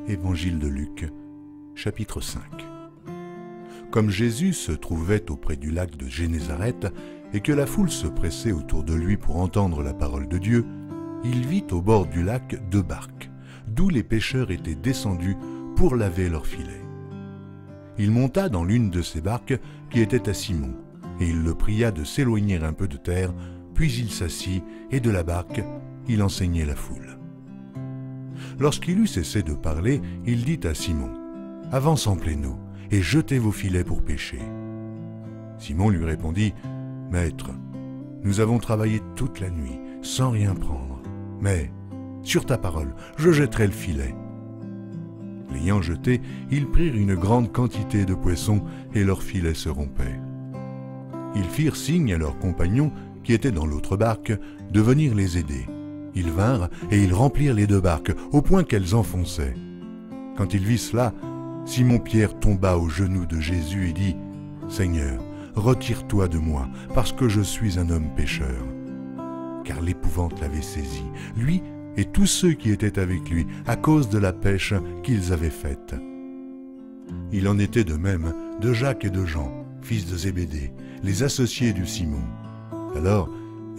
Évangile de Luc, chapitre 5. Comme Jésus se trouvait auprès du lac de Génézareth et que la foule se pressait autour de lui pour entendre la parole de Dieu, il vit au bord du lac 2 barques, d'où les pêcheurs étaient descendus pour laver leurs filets. Il monta dans l'une de ces barques qui était à Simon, et il le pria de s'éloigner un peu de terre, puis il s'assit, et de la barque, il enseignait la foule. Lorsqu'il eut cessé de parler, il dit à Simon, « Avance en pleine eau, et jetez vos filets pour pêcher. » Simon lui répondit, « Maître, nous avons travaillé toute la nuit, sans rien prendre, mais, sur ta parole, je jetterai le filet. » L'ayant jeté, ils prirent une grande quantité de poissons, et leurs filets se rompaient. Ils firent signe à leurs compagnons, qui étaient dans l'autre barque, de venir les aider. Ils vinrent, et ils remplirent les 2 barques, au point qu'elles enfonçaient. Quand il vit cela, Simon-Pierre tomba aux genoux de Jésus et dit, « Seigneur, retire-toi de moi, parce que je suis un homme pécheur. » Car l'épouvante l'avait saisi, lui et tous ceux qui étaient avec lui, à cause de la pêche qu'ils avaient faite. Il en était de même de Jacques et de Jean, fils de Zébédée, les associés du Simon. Alors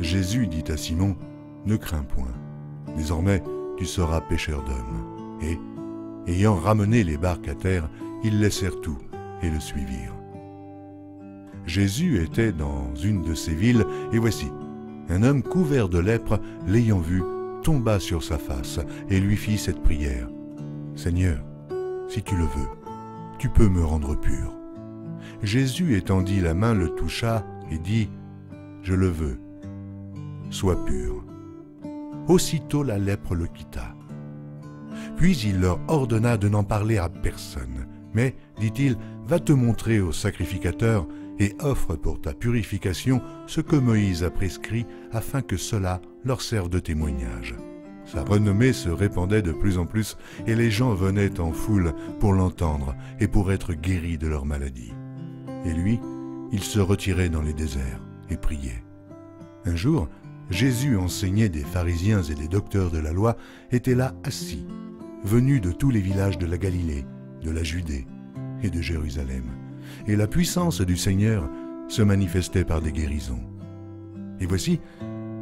Jésus dit à Simon, « Ne crains point, désormais tu seras pêcheur d'hommes. » Et, ayant ramené les barques à terre, ils laissèrent tout et le suivirent. Jésus était dans une de ces villes, et voici, un homme couvert de lèpre, l'ayant vu, tomba sur sa face et lui fit cette prière. « Seigneur, si tu le veux, tu peux me rendre pur. » Jésus étendit la main, le toucha et dit, « Je le veux, sois pur. » Aussitôt la lèpre le quitta. Puis il leur ordonna de n'en parler à personne. Mais, dit-il, va te montrer au sacrificateur et offre pour ta purification ce que Moïse a prescrit afin que cela leur serve de témoignage. Sa renommée se répandait de plus en plus et les gens venaient en foule pour l'entendre et pour être guéris de leur maladie. Et lui, il se retirait dans les déserts et priait. Un jour, Jésus, enseigné des pharisiens et des docteurs de la loi, était là assis, venu de tous les villages de la Galilée, de la Judée et de Jérusalem. Et la puissance du Seigneur se manifestait par des guérisons. Et voici,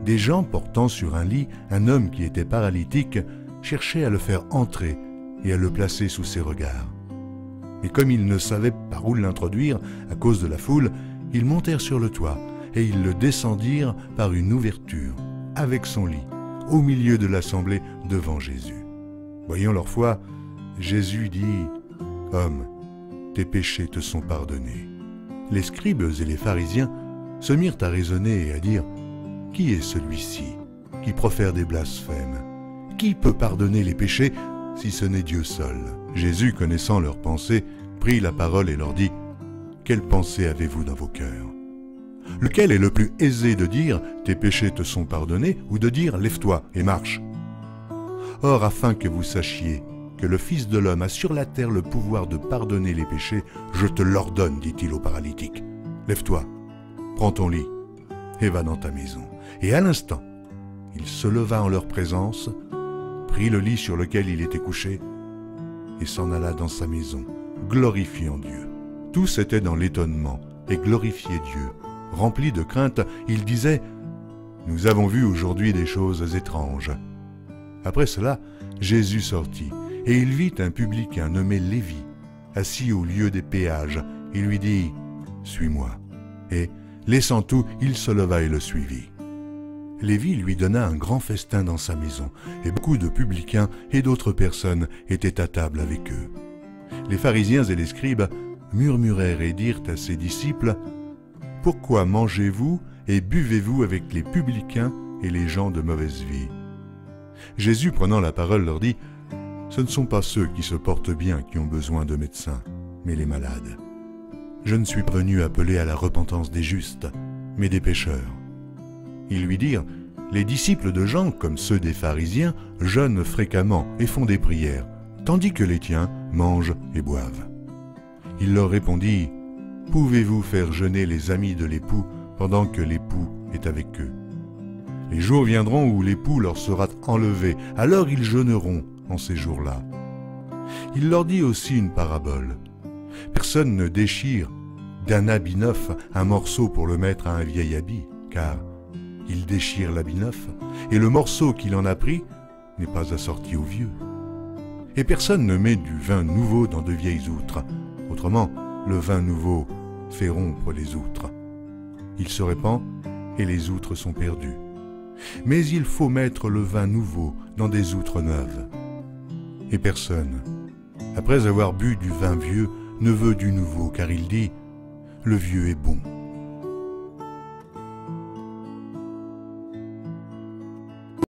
des gens portant sur un lit un homme qui était paralytique cherchaient à le faire entrer et à le placer sous ses regards. Mais comme ils ne savaient par où l'introduire à cause de la foule, ils montèrent sur le toit et ils le descendirent par une ouverture, avec son lit, au milieu de l'assemblée devant Jésus. Voyant leur foi, Jésus dit, « Homme, tes péchés te sont pardonnés. » Les scribes et les pharisiens se mirent à raisonner et à dire, « Qui est celui-ci qui profère des blasphèmes? Qui peut pardonner les péchés si ce n'est Dieu seul ?» Jésus, connaissant leurs pensées, prit la parole et leur dit, « Quelles pensées avez-vous dans vos cœurs? Lequel est le plus aisé de dire « Tes péchés te sont pardonnés » ou de dire « Lève-toi et marche » ? Or, afin que vous sachiez que le Fils de l'homme a sur la terre le pouvoir de pardonner les péchés, je te l'ordonne, dit-il au paralytique. Lève-toi, prends ton lit et va dans ta maison. Et à l'instant, il se leva en leur présence, prit le lit sur lequel il était couché et s'en alla dans sa maison, glorifiant Dieu. Tous étaient dans l'étonnement et glorifiaient Dieu. Remplis de crainte, ils disaient « Nous avons vu aujourd'hui des choses étranges. » Après cela, Jésus sortit, et il vit un publicain nommé Lévi, assis au lieu des péages, et lui dit « Suis-moi. » Et, laissant tout, il se leva et le suivit. Lévi lui donna un grand festin dans sa maison, et beaucoup de publicains et d'autres personnes étaient à table avec eux. Les pharisiens et les scribes murmurèrent et dirent à ses disciples « Pourquoi mangez-vous et buvez-vous avec les publicains et les gens de mauvaise vie ?» Jésus, prenant la parole, leur dit « Ce ne sont pas ceux qui se portent bien qui ont besoin de médecins, mais les malades. Je ne suis pas venu appeler à la repentance des justes, mais des pécheurs. » Ils lui dirent « Les disciples de Jean, comme ceux des pharisiens, jeûnent fréquemment et font des prières, tandis que les tiens mangent et boivent. » Il leur répondit « Pouvez-vous faire jeûner les amis de l'époux pendant que l'époux est avec eux? Les jours viendront où l'époux leur sera enlevé, alors ils jeûneront en ces jours-là. Il leur dit aussi une parabole. Personne ne déchire d'un habit neuf un morceau pour le mettre à un vieil habit, car il déchire l'habit neuf, et le morceau qu'il en a pris n'est pas assorti au vieux. Et personne ne met du vin nouveau dans de vieilles outres, autrement le vin nouveau fait rompre les outres. Il se répand, et les outres sont perdues. Mais il faut mettre le vin nouveau dans des outres neuves. Et personne, après avoir bu du vin vieux, ne veut du nouveau, car il dit « Le vieux est bon ».